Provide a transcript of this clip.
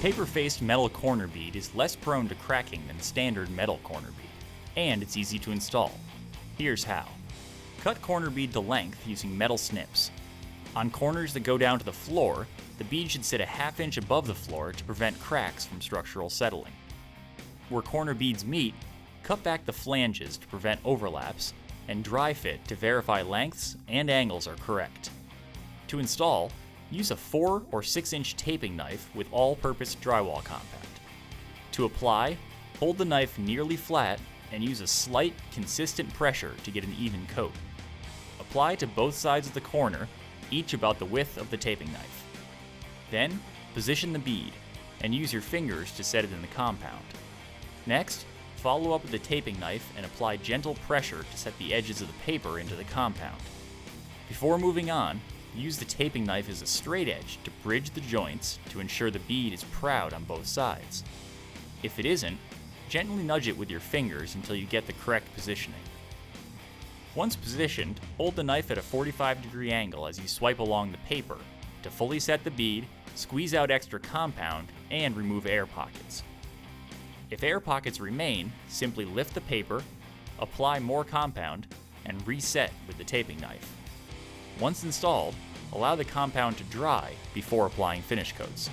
paper-faced metal corner bead is less prone to cracking than standard metal corner bead, and it's easy to install. Here's how. Cut corner bead to length using metal snips. On corners that go down to the floor, the bead should sit a ½ inch above the floor to prevent cracks from structural settling. Where corner beads meet, cut back the flanges to prevent overlaps, and dry fit to verify lengths and angles are correct. To install, use a 4 or 6 inch taping knife with all-purpose drywall compound. To apply, hold the knife nearly flat and use a slight, consistent pressure to get an even coat. Apply to both sides of the corner, each about the width of the taping knife. Then, position the bead, and use your fingers to set it in the compound. Next, follow up with the taping knife and apply gentle pressure to set the edges of the paper into the compound. Before moving on, use the taping knife as a straight edge to bridge the joints to ensure the bead is proud on both sides. If it isn't, gently nudge it with your fingers until you get the correct positioning. Once positioned, hold the knife at a 45-degree angle as you swipe along the paper to fully set the bead, squeeze out extra compound, and remove air pockets. If air pockets remain, simply lift the paper, apply more compound, and reset with the taping knife. Once installed, allow the compound to dry before applying finish coats.